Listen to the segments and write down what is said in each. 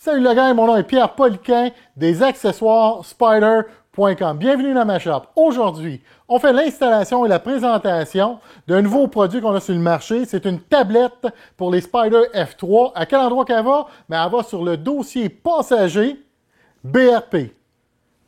Salut le gang, mon nom est Pierre Poliquin des accessoires Spyder.com. Bienvenue dans ma shop. Aujourd'hui, on fait l'installation et la présentation d'un nouveau produit qu'on a sur le marché. C'est une tablette pour les Spyder F3. À quel endroit qu'elle va? Ben, elle va sur le dossier passager BRP.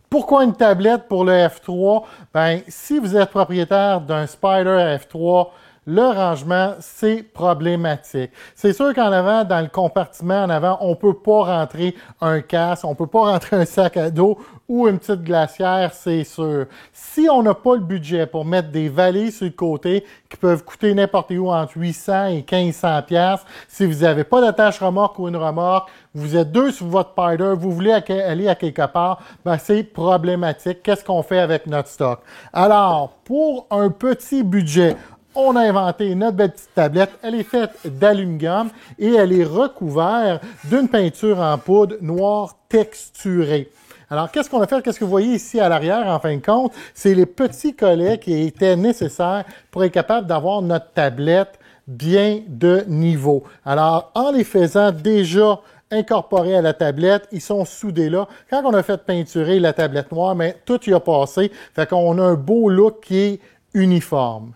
Pourquoi une tablette pour le F3? Ben, si vous êtes propriétaire d'un Spyder F3, le rangement, c'est problématique. C'est sûr qu'en avant, dans le compartiment en avant, on ne peut pas rentrer un casque, on ne peut pas rentrer un sac à dos ou une petite glacière, c'est sûr. Si on n'a pas le budget pour mettre des valises sur le côté qui peuvent coûter n'importe où entre 800 et 1500 pièces, si vous n'avez pas d'attache remorque ou une remorque, vous êtes deux sur votre Spyder, vous voulez aller à quelque part, ben c'est problématique. Qu'est-ce qu'on fait avec notre stock? Alors, pour un petit budget, on a inventé notre belle petite tablette. Elle est faite d'aluminium et elle est recouverte d'une peinture en poudre noire texturée. Alors, qu'est-ce qu'on a fait? Qu'est-ce que vous voyez ici à l'arrière, en fin de compte? C'est les petits collets qui étaient nécessaires pour être capable d'avoir notre tablette bien de niveau. Alors, en les faisant déjà incorporés à la tablette, ils sont soudés là. Quand on a fait peinturer la tablette noire, mais tout y a passé. Fait qu'on a un beau look qui est uniforme.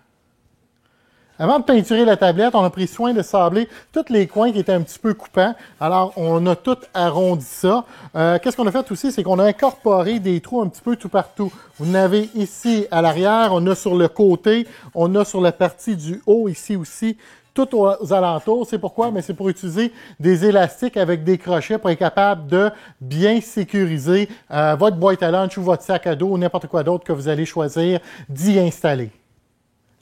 Avant de peinturer la tablette, on a pris soin de sabler tous les coins qui étaient un petit peu coupants. Alors, on a tout arrondi ça. Qu'est-ce qu'on a fait aussi? C'est qu'on a incorporé des trous un petit peu tout partout. Vous en avez ici à l'arrière, on a sur le côté, on a sur la partie du haut ici aussi, tout aux alentours. C'est pourquoi? Mais c'est pour utiliser des élastiques avec des crochets pour être capable de bien sécuriser votre boîte à lunch ou votre sac à dos ou n'importe quoi d'autre que vous allez choisir d'y installer.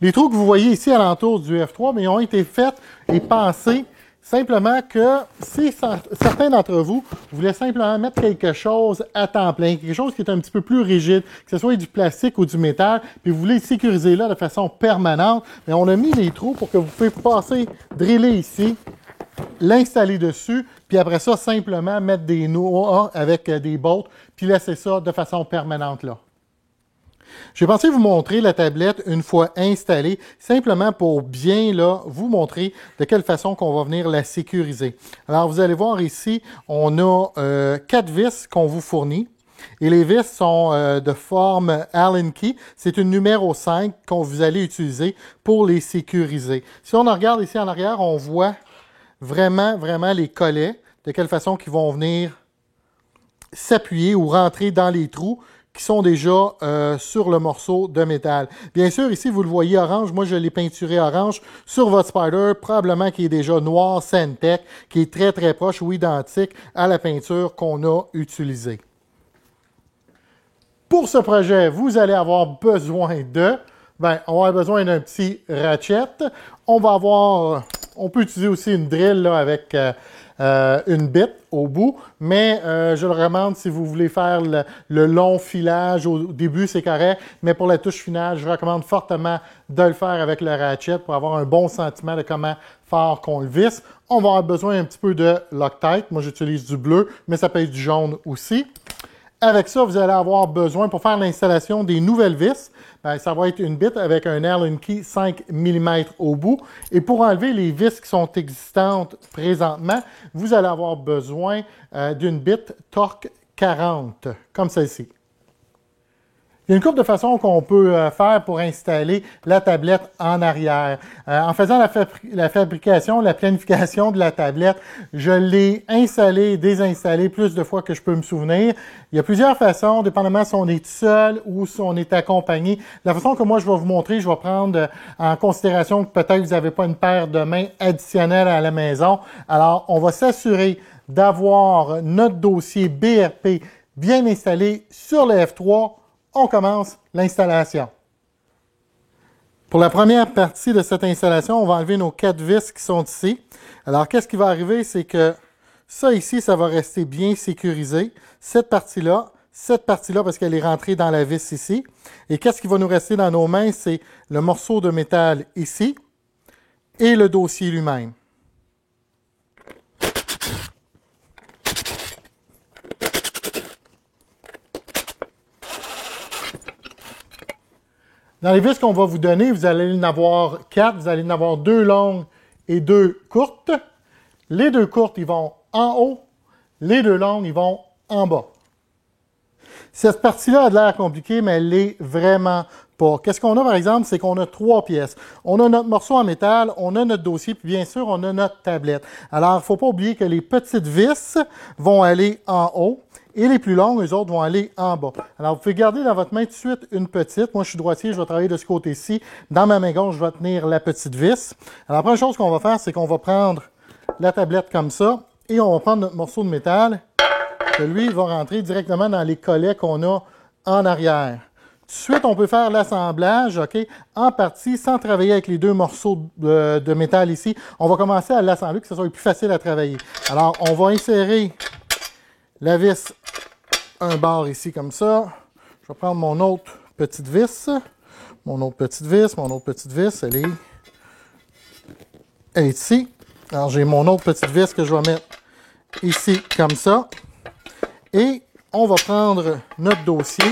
Les trous que vous voyez ici alentour du F3, mais ils ont été faits et pensés simplement que si certains d'entre vous voulaient simplement mettre quelque chose à temps plein, quelque chose qui est un petit peu plus rigide, que ce soit du plastique ou du métal, puis vous voulez le sécuriser là de façon permanente, mais on a mis les trous pour que vous pouvez passer, driller ici, l'installer dessus, puis après ça, simplement mettre des noix avec des bolts, puis laisser ça de façon permanente là. J'ai pensé vous montrer la tablette une fois installée, simplement pour bien là, vous montrer de quelle façon qu'on va venir la sécuriser. Alors, vous allez voir ici, on a 4 vis qu'on vous fournit. Et les vis sont de forme Allen key. C'est une numéro 5 qu'on vous allez utiliser pour les sécuriser. Si on regarde ici en arrière, on voit vraiment les collets, de quelle façon qu'ils vont venir s'appuyer ou rentrer dans les trous qui sont déjà sur le morceau de métal. Bien sûr, ici, vous le voyez orange. Moi, je l'ai peinturé orange sur votre Spyder, probablement qui est déjà noir Sentech, qui est très proche ou identique à la peinture qu'on a utilisée. Pour ce projet, vous allez avoir besoin de... on va avoir besoin d'un petit ratchet. On peut utiliser aussi une drill là, avec une bite au bout, mais je le recommande si vous voulez faire le long filage au début, c'est correct, mais pour la touche finale, je recommande fortement de le faire avec le ratchet pour avoir un bon sentiment de comment fort qu'on le visse. On va avoir besoin un petit peu de Loctite. Moi, j'utilise du bleu, mais ça peut être du jaune aussi. Avec ça, vous allez avoir besoin, pour faire l'installation des nouvelles vis, ça va être une bite avec un Allen key 5 mm au bout. Et pour enlever les vis qui sont existantes présentement, vous allez avoir besoin d'une bite Torque 40, comme celle-ci. Il y a une couple de façons qu'on peut faire pour installer la tablette en arrière. En faisant la fabrication, la planification de la tablette, je l'ai installée et désinstallée plus de fois que je peux me souvenir. Il y a plusieurs façons, dépendamment si on est seul ou si on est accompagné. La façon que moi je vais vous montrer, je vais prendre en considération que peut-être vous n'avez pas une paire de mains additionnelle à la maison. Alors, on va s'assurer d'avoir notre dossier BRP bien installé sur le F3. On commence l'installation. Pour la première partie de cette installation, on va enlever nos 4 vis qui sont ici. Alors, qu'est-ce qui va arriver? C'est que ça ici, ça va rester bien sécurisé. Cette partie-là, parce qu'elle est rentrée dans la vis ici. Et qu'est-ce qui va nous rester dans nos mains? C'est le morceau de métal ici et le dossier lui-même. Dans les vis qu'on va vous donner, vous allez en avoir 4. Vous allez en avoir 2 longues et 2 courtes. Les 2 courtes, ils vont en haut les deux longues, ils vont en bas. Cette partie-là a de l'air compliquée, mais elle l'est vraiment pas. Qu'est-ce qu'on a, par exemple, c'est qu'on a 3 pièces. On a notre morceau en métal, on a notre dossier, puis bien sûr, on a notre tablette. Alors, il ne faut pas oublier que les petites vis vont aller en haut et les plus longues, eux autres, vont aller en bas. Alors, vous pouvez garder dans votre main tout de suite une petite. Moi, je suis droitier, je vais travailler de ce côté-ci. Dans ma main gauche, je vais tenir la petite vis. Alors, la première chose qu'on va faire, c'est qu'on va prendre la tablette comme ça et on va prendre notre morceau de métal. Que lui, il va rentrer directement dans les collets qu'on a en arrière. Tout de suite, on peut faire l'assemblage, OK, en partie, sans travailler avec les deux morceaux de métal ici. On va commencer à l'assembler, que ce soit plus facile à travailler. Alors, on va insérer la vis un bord ici, comme ça. Je vais prendre mon autre petite vis. Mon autre petite vis, elle est ici. Alors, j'ai mon autre petite vis que je vais mettre ici, comme ça. Et on va prendre notre dossier.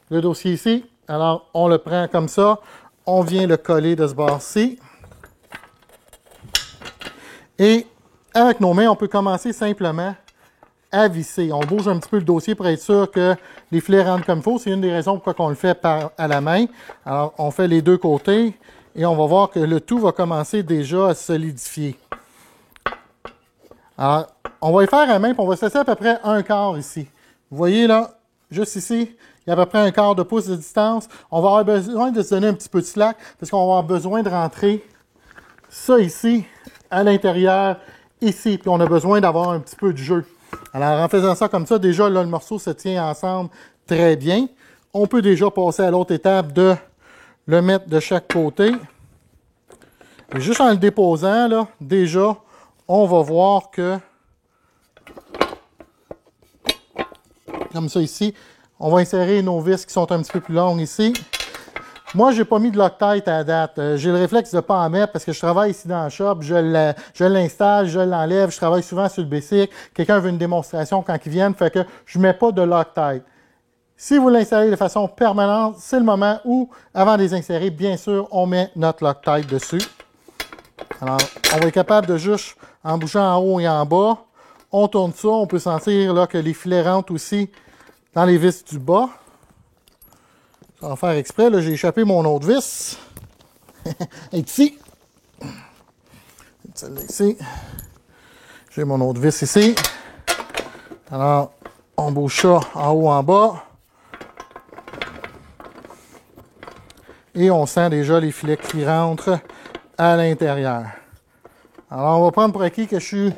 Le dossier ici. Alors, on le prend comme ça. On vient le coller de ce bord-ci. Et avec nos mains, on peut commencer simplement à visser. On bouge un petit peu le dossier pour être sûr que les filets rentrent comme il faut. C'est une des raisons pourquoi on le fait à la main. Alors, on fait les deux côtés et on va voir que le tout va commencer déjà à se solidifier. Alors, on va y faire à la main, puis on va se laisser à peu près un quart ici. Vous voyez là, juste ici, il y a à peu près un quart de pouce de distance. On va avoir besoin de se donner un petit peu de slack, parce qu'on va avoir besoin de rentrer ça ici, à l'intérieur, ici. Puis on a besoin d'avoir un petit peu de jeu. Alors, en faisant ça comme ça, déjà, là, le morceau se tient ensemble très bien. On peut déjà passer à l'autre étape de le mettre de chaque côté. Et juste en le déposant, là, déjà, on va voir que, comme ça ici, on va insérer nos vis qui sont un petit peu plus longues ici. Moi, je n'ai pas mis de Loctite à date. J'ai le réflexe de ne pas en mettre parce que je travaille ici dans le shop, je l'installe, je l'enlève, je travaille souvent sur le basic. Quelqu'un veut une démonstration quand ils viennent, fait que je ne mets pas de Loctite. Si vous l'installez de façon permanente, c'est le moment où, avant de les insérer, bien sûr, on met notre Loctite dessus. Alors, on va être capable de juste, en bougeant en haut et en bas, on tourne ça, on peut sentir là, que les filets rentrent aussi dans les vis du bas. Ça va faire exprès, là, j'ai échappé mon autre vis. Ici. Celle-là ici. J'ai mon autre vis ici. Alors, on bouge ça en haut, en bas. Et on sent déjà les filets qui rentrent à l'intérieur. Alors, on va prendre pour acquis que je suis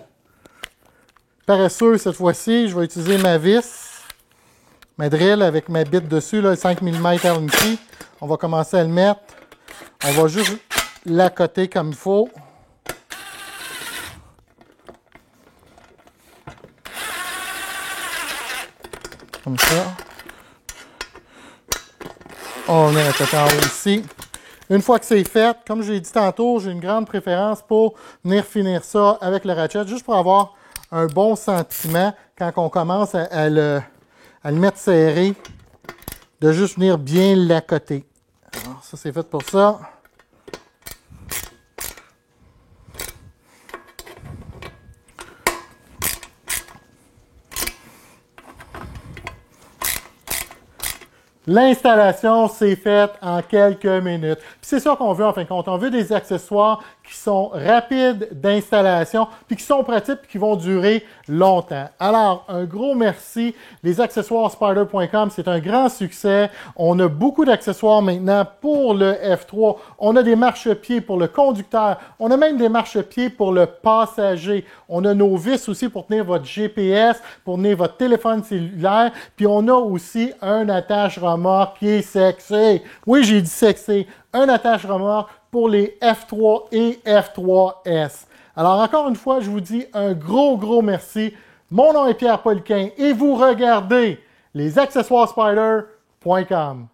paresseux cette fois-ci. Je vais utiliser ma vis, ma drill avec ma bite dessus, là, 5 mm Allen-key. On va commencer à le mettre. On va juste l'accoter comme il faut. Comme ça. On va mettre l'accoter en haut ici. Une fois que c'est fait, comme je l'ai dit tantôt, j'ai une grande préférence pour venir finir ça avec le ratchet, juste pour avoir un bon sentiment quand on commence à le mettre serré, de juste venir bien l'accoter. Alors, ça, c'est fait pour ça. L'installation s'est faite en quelques minutes. Puis c'est ça qu'on veut en fin de compte. On veut des accessoires qui sont rapides d'installation, puis qui sont pratiques, puis qui vont durer longtemps. Alors, un gros merci. Les accessoires Spyder.com, c'est un grand succès. On a beaucoup d'accessoires maintenant pour le F3. On a des marchepieds pour le conducteur. On a même des marchepieds pour le passager. On a nos vis aussi pour tenir votre GPS, pour tenir votre téléphone cellulaire. Puis on a aussi un attache-remorque qui est sexy. Oui, j'ai dit sexy. Un attache-remorque pour les F3 et F3S. Alors, encore une fois, je vous dis un gros merci. Mon nom est Pierre Poliquin et vous regardez les accessoires Spyder.com.